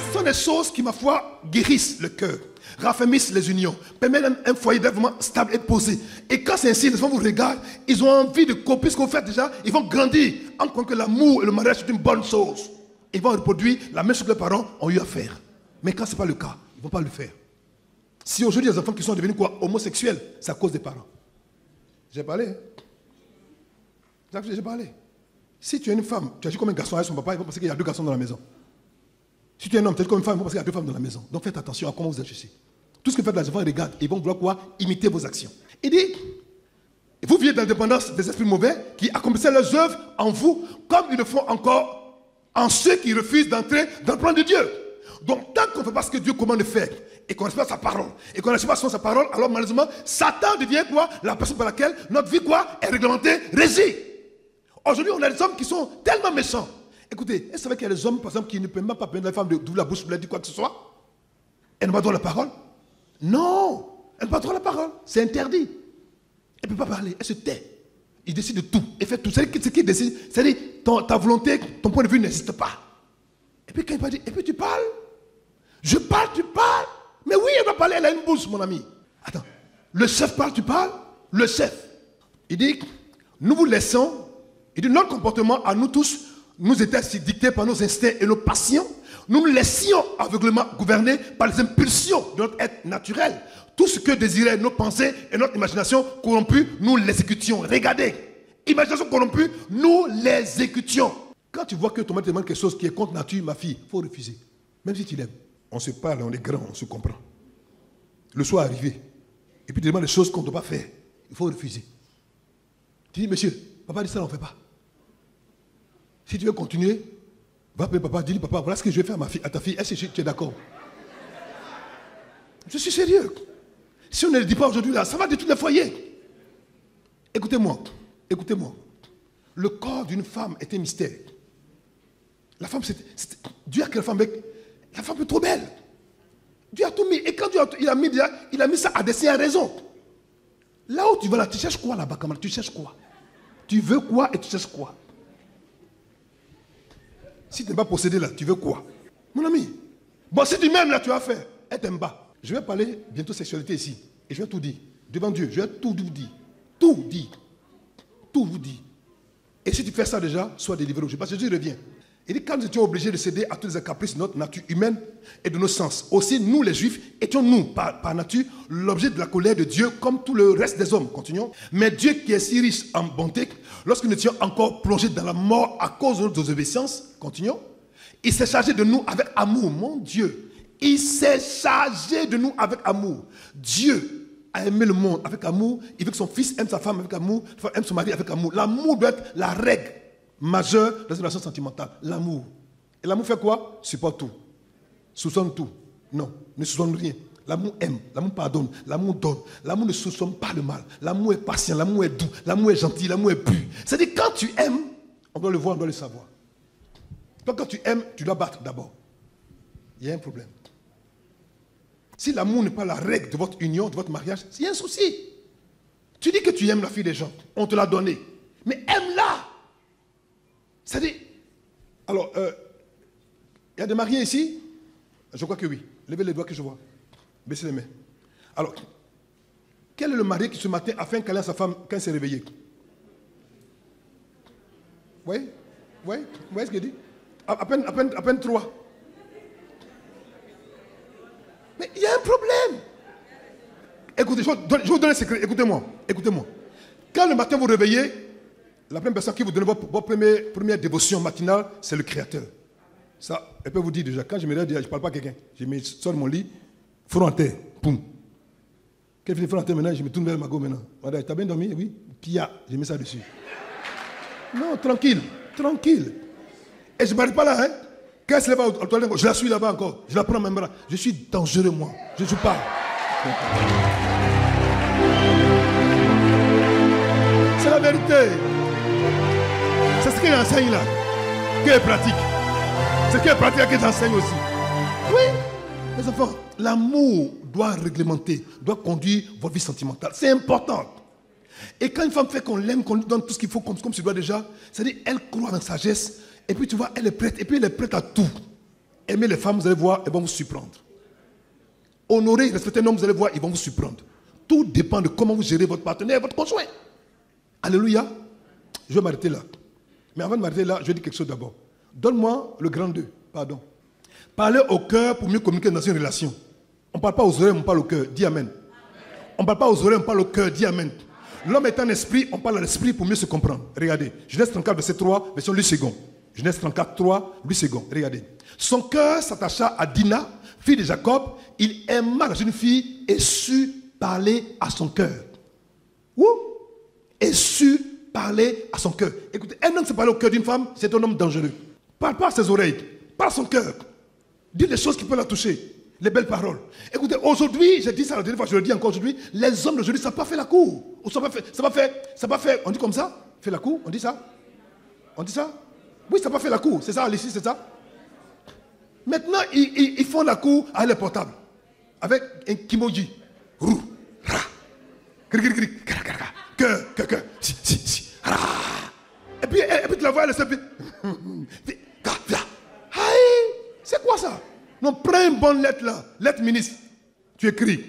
Ce sont des choses qui, ma foi, guérissent le cœur, raffermissent les unions, permettent un foyer d'être vraiment stable et posé. Et quand c'est ainsi, les gens vous regardent, ils ont envie de copier ce que vous faites déjà, ils vont grandir en croyant que l'amour et le mariage c'est une bonne chose. Ils vont reproduire la même chose que les parents ont eu à faire. Mais quand ce n'est pas le cas, ils ne vont pas le faire. Si aujourd'hui les enfants qui sont devenus quoi, homosexuels, c'est à cause des parents. J'ai parlé. J'ai parlé. Si tu es une femme, tu agis comme un garçon avec son papa, ils vont penser qu'il y a 2 garçons dans la maison. Si tu es un homme, tu agis comme une femme, ils vont penser qu'il y a 2 femmes dans la maison. Donc faites attention à comment vous agissez. Tout ce que faites les enfants, ils regardent, ils vont vouloir quoi? Imiter vos actions. Il dit, vous vivez dans la dépendance des esprits mauvais qui accomplissaient leurs œuvres en vous, comme ils le font encore en ceux qui refusent d'entrer dans le plan de Dieu. Donc tant qu'on ne fait pas ce que Dieu commande de faire, et qu'on ne respecte pas sa parole, et qu'on ne respecte pas sa parole, alors malheureusement, Satan devient quoi? La personne par laquelle notre vie quoi? Est réglementée, régie. Aujourd'hui, on a des hommes qui sont tellement méchants. Écoutez, est-ce qu'il y a des hommes, par exemple, qui ne peuvent même pas permettre à la femme d'ouvrir la bouche pour leur dire quoi que ce soit? Elle n'a pas droit à la parole? Non, elle n'a pas droit à la parole. C'est interdit. Elle ne peut pas parler, elle se tait. Il décide de tout, elle fait tout. C'est ce qu'il décide. C'est-à-dire, ta volonté, ton point de vue n'existe pas. Et puis quand il va dire, et puis tu parles? Je parle, tu parles? Mais oui, elle va parler, elle a une bouche, mon ami. Attends, le chef parle, tu parles? Le chef. Il dit, nous vous laissons. Il dit, notre comportement à nous tous nous était si dicté par nos instincts et nos passions. Nous nous laissions aveuglément gouverner par les impulsions de notre être naturel. Tout ce que désiraient nos pensées et notre imagination corrompue, nous l'exécutions. Regardez, imagination corrompue, nous l'exécutions. Quand tu vois que ton maître te demande quelque chose qui est contre nature, ma fille, il faut refuser. Même si tu l'aimes. On se parle, on est grand, on se comprend. Le soir arrivé, et puis tu demandes des choses qu'on ne doit pas faire. Il faut refuser. Tu dis, monsieur, papa dit ça, on ne fait pas. Si tu veux continuer, va appeler papa, dis-lui, papa, voilà ce que je vais faire à ta fille. Est-ce que tu es d'accord? Je suis sérieux. Si on ne le dit pas aujourd'hui, là, ça va détruire le foyer. Écoutez-moi, écoutez-moi. Le corps d'une femme est un mystère. La femme, Dieu a créé la femme avec... La femme est trop belle. Dieu a tout mis. Et quand Dieu il a mis ça à dessein et à raison. Là où tu vas là, tu cherches quoi là-bas, camarade? Tu cherches quoi? Tu veux quoi et tu cherches quoi? Si tu n'es pas possédé là, tu veux quoi? Mon ami. Bon, si tu m'aimes là, tu vas faire. Elle t'aime pas. Je vais parler bientôt sexualité ici. Et je vais tout dire. Devant Dieu, je vais tout vous dire. Tout dire. Tout vous dire. Et si tu fais ça déjà, sois délivré aujourd'hui. Parce que Dieu revient. Il dit, quand nous étions obligés de céder à tous les caprices de notre nature humaine et de nos sens, aussi nous les Juifs, étions nous, par nature, l'objet de la colère de Dieu comme tout le reste des hommes. Continuons. Mais Dieu qui est si riche en bonté, lorsque nous étions encore plongés dans la mort à cause de notre désobéissance, continuons, il s'est chargé de nous avec amour. Mon Dieu, il s'est chargé de nous avec amour. Dieu a aimé le monde avec amour. Il veut que son fils aime sa femme avec amour, sa femme aime son mari avec amour. L'amour doit être la règle majeure dans une relation sentimentale. L'amour. Et l'amour fait quoi? Supporte tout. Soupçonne tout. Non, ne soupçonne rien. L'amour aime, l'amour pardonne, l'amour donne. L'amour ne soupçonne pas le mal. L'amour est patient, l'amour est doux, l'amour est gentil, l'amour est pur. C'est-à-dire quand tu aimes, on doit le voir, on doit le savoir. Donc quand tu aimes, tu dois battre d'abord. Il y a un problème. Si l'amour n'est pas la règle de votre union, de votre mariage, il y a un souci. Tu dis que tu aimes la fille des gens, on te l'a donnée. Mais aime-la. C'est-à-dire, alors, il y a des mariés ici? Je crois que oui. Levez les doigts que je vois. Baissez les mains. Alors, quel est le mari qui ce matin a fait un câlin à sa femme quand elle s'est réveillée? Oui? Oui? Vous voyez ce qu'il dit? À peine 3. Mais il y a un problème. Écoutez, je vais vous donner un secret. Écoutez-moi. Écoutez-moi. Quand le matin vous réveillez, la première personne qui vous donne votre première dévotion matinale, c'est le Créateur. Ça, elle peut vous dire déjà, quand je me réveille, je ne parle pas à quelqu'un. Je me sors de mon lit, front en terre, poum. Quand je finis front en terre, maintenant, je me tourne vers ma go maintenant. Voilà, t'as bien dormi? Oui. Pia, je mets ça dessus. Non, tranquille, tranquille. Et je ne m'arrête pas là, hein. Quand elle se lève au toilette, je la suis là-bas encore. Je la prends dans mes bras. Je suis dangereux, moi. Je ne joue pas. C'est la vérité. C'est ce qu'elle enseigne là. Qu'elle pratique. C'est ce qu'elle pratique qu'elle enseigne aussi. Oui. Mes enfants, l'amour doit réglementer, doit conduire votre vie sentimentale. C'est important. Et quand une femme fait qu'on l'aime, qu'on lui donne tout ce qu'il faut comme tu dois déjà, c'est-à-dire elle croit en sagesse, et puis tu vois, elle est prête, et puis elle est prête à tout. Aimer les femmes, vous allez voir, elles vont vous surprendre. Honorer, respecter un homme, vous allez voir, ils vont vous surprendre. Tout dépend de comment vous gérez votre partenaire, votre conjoint. Alléluia. Je vais m'arrêter là. Mais avant de m'arrêter là, je vais dire quelque chose d'abord. Donne-moi le grand 2, pardon. Parler au cœur pour mieux communiquer dans une relation. On ne parle pas aux oreilles, on parle au cœur. Dis amen. On ne parle pas aux oreilles, on parle au cœur. Dis amen. L'homme est un esprit, on parle à l'esprit pour mieux se comprendre. Regardez. Genèse 34, verset 3, version 8 secondes. Genèse 34, 3, 8 secondes. Regardez. Son cœur s'attacha à Dina, fille de Jacob. Il aima la jeune fille et sut parler à son cœur. Ouh! Et sut parler à son cœur. Écoutez, un homme se parle au cœur d'une femme, c'est un homme dangereux. Parle pas à ses oreilles, parle à son cœur. Dis des choses qui peuvent la toucher. Les belles paroles. Écoutez, aujourd'hui, j'ai dit ça la dernière fois, je le dis encore aujourd'hui, les hommes d'aujourd'hui, ça n'a pas fait la cour. Ou ça n'a pas fait, on dit comme ça? Fait la cour? On dit ça? On dit ça? Oui, ça n'a pas fait la cour. C'est ça, Alexis, c'est ça? Maintenant, ils font la cour avec les portables. Avec un kimoji. Rou, ra, gri, gri, gri, cœur, si, ra. Et puis tu la vois, elle s'est fait. C'est quoi ça? Non, prends une bonne lettre là, lettre ministre. Tu écris.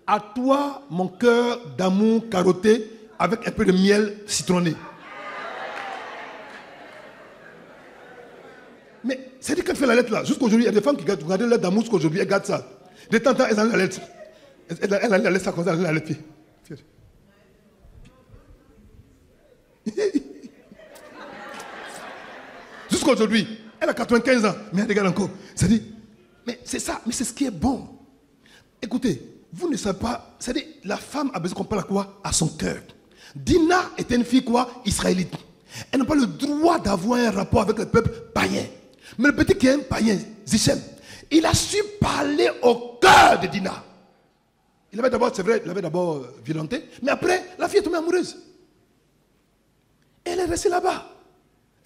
À toi, mon cœur d'amour carotté avec un peu de miel citronné. Mais c'est dit qu'elle fait la lettre là. Jusqu'aujourd'hui, il y a des femmes qui regardent la lettre d'amour jusqu'aujourd'hui, elles gardent ça. De temps en temps, elles ont la lettre. Elle a la lettre comme ça, elle a la lettre. Jusqu'aujourd'hui, elle a 95 ans, mais elle regarde encore. C'est-à-dire, mais c'est ça, mais c'est ce qui est bon. Écoutez, vous ne savez pas, c'est-à-dire, la femme a besoin qu'on parle à quoi? À son cœur. Dina était une fille quoi? Israélite. Elle n'a pas le droit d'avoir un rapport avec le peuple païen. Mais le petit qui est un païen, Zichem, il a su parler au cœur de Dina. Il avait d'abord, c'est vrai, il avait d'abord violenté, mais après, la fille est tombée amoureuse. Elle est restée là-bas.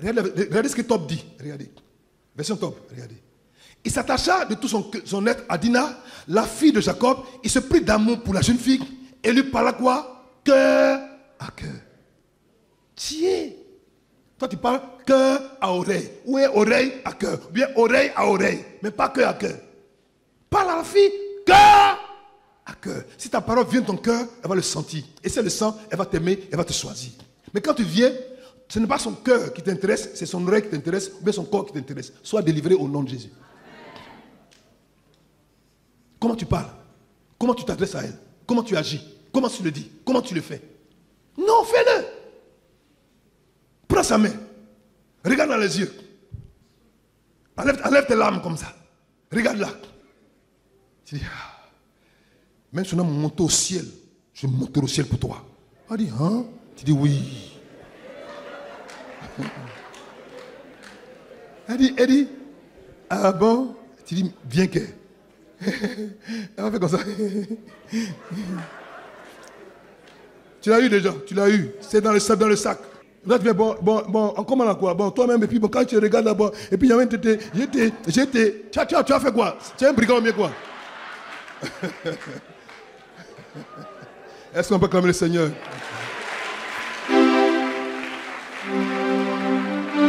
Regardez ce que Top dit. Regardez. Version Top. Regardez. Il s'attacha de tout son être à Dina, la fille de Jacob. Il se prit d'amour pour la jeune fille et lui parla quoi? Cœur à cœur. Tiens. Toi, tu parles cœur à oreille. Ou oreille à cœur. Ou bien oreille à oreille. Mais pas cœur à cœur. Parle à la fille cœur à cœur. Si ta parole vient de ton cœur, elle va le sentir. Et si elle le sent, elle va t'aimer, elle va te choisir. Mais quand tu viens, ce n'est pas son cœur qui t'intéresse, c'est son oreille qui t'intéresse, ou bien son corps qui t'intéresse. Sois délivré au nom de Jésus. Comment tu parles? Comment tu t'adresses à elle? Comment tu agis? Comment tu le dis? Comment tu le fais? Non, fais-le. Prends sa main. Regarde dans les yeux. Enlève tes larmes comme ça. Regarde-la. Tu dis, même si on a monté au ciel, je monterai au ciel pour toi. Elle dit, hein? Tu dis, oui. Elle dit, ah bon? Tu dis, viens que. Elle va faire comme ça. Tu l'as eu déjà, tu l'as eu. C'est dans le sac. Là, tu fais, bon, on commence à quoi? Bon, toi-même, et puis bon, quand tu regardes là-bas, et puis il y avait j'étais. Tu as fait quoi? Tu es un brigand ou bien quoi? Est-ce qu'on peut clamer le Seigneur?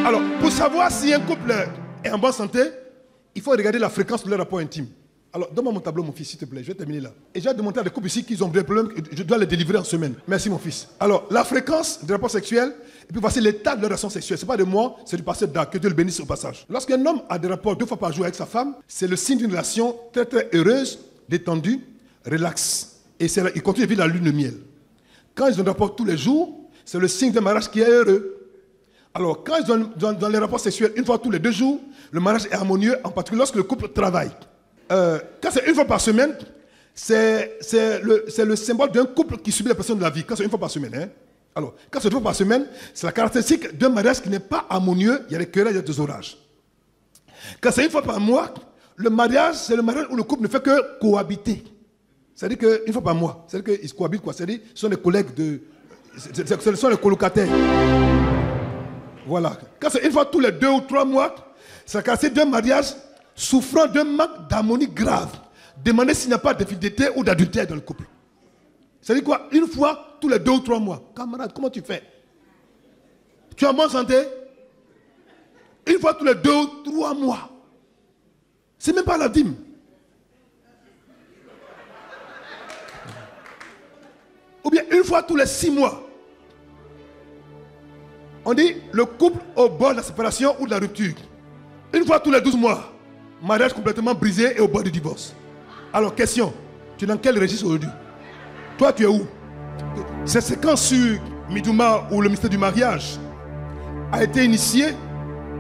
Alors, pour savoir si un couple est en bonne santé, il faut regarder la fréquence de leur rapport intime. Alors, donne-moi mon tableau, mon fils, s'il te plaît. Je vais terminer là. Et j'ai demandé à des couples ici qu'ils ont des problèmes. Je dois les délivrer en semaine. Merci, mon fils. Alors, la fréquence des rapports sexuels, et puis voici l'état de leur relation sexuelle. Ce n'est pas de moi, c'est du pasteur d'A. Que Dieu le bénisse au passage. Lorsqu'un homme a des rapports 2 fois par jour avec sa femme, c'est le signe d'une relation très, très heureuse, détendue, relaxe. Et il continue de vivre la lune de miel. Quand ils ont des rapports tous les jours, c'est le signe d'un mariage qui est heureux. Alors, quand ils sont dans les rapports sexuels, une fois tous les 2 jours, le mariage est harmonieux, en particulier lorsque le couple travaille. Quand c'est 1 fois par semaine, c'est le symbole d'un couple qui subit la pression de la vie. Quand c'est 1 fois par semaine. Hein? Alors, quand c'est 2 fois par semaine, c'est la caractéristique d'un mariage qui n'est pas harmonieux. Il y a des querelles, il y a des orages. Quand c'est 1 fois par mois, le mariage, c'est le mariage où le couple ne fait que cohabiter. C'est-à-dire qu'une fois par mois, c'est-à-dire qu'ils cohabitent quoi? C'est-à-dire ce sont des collègues ce sont les colocataires. Voilà. Quand c'est 1 fois tous les 2 ou 3 mois, c'est la caractéristique d'un mariage souffrant d'un manque d'harmonie grave. Demandez s'il n'y a pas d'infidélité ou d'adultère dans le couple. C'est-à-dire quoi? Une fois tous les 2 ou 3 mois. Camarade, comment tu fais? Tu es en bonne santé? Une fois tous les 2 ou 3 mois. C'est même pas la dîme. Ou bien une fois tous les 6 mois. On dit le couple au bord de la séparation ou de la rupture. Une fois tous les 12 mois. Mariage complètement brisé et au bord du divorce. Alors, question. Tu es dans quel registre aujourd'hui? Toi, tu es où? C'est quand sur Midjouma où le mystère du mariage a été initié.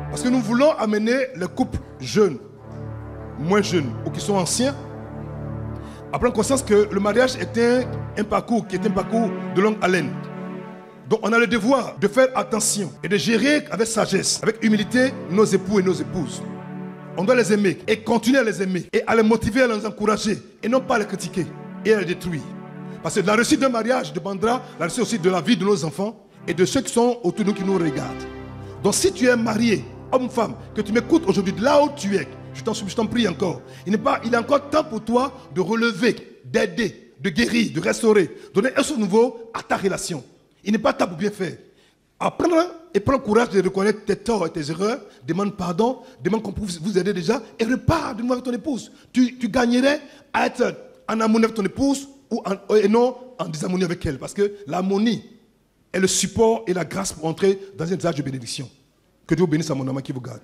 Parce que nous voulons amener les couples jeunes, moins jeunes ou qui sont anciens, à prendre conscience que le mariage est un parcours qui est un parcours de longue haleine. Donc on a le devoir de faire attention et de gérer avec sagesse, avec humilité nos époux et nos épouses. On doit les aimer et continuer à les aimer et à les motiver, à les encourager et non pas à les critiquer et à les détruire. Parce que la réussite d'un mariage dépendra la réussite aussi de la vie de nos enfants et de ceux qui sont autour de nous qui nous regardent. Donc si tu es marié, homme, femme, que tu m'écoutes aujourd'hui de là où tu es, je t'en prie encore. Il est encore temps pour toi de relever, d'aider, de guérir, de restaurer, donner un souffle nouveau à ta relation. Il n'est pas temps pour bien faire. Apprends et prends courage de reconnaître tes torts et tes erreurs. Demande pardon, demande qu'on puisse vous aider déjà et repars de nouveau avec ton épouse. Tu gagnerais à être en harmonie avec ton épouse et non en désharmonie avec elle. Parce que l'harmonie est le support et la grâce pour entrer dans un usage de bénédiction. Que Dieu bénisse à mon homme qui vous garde.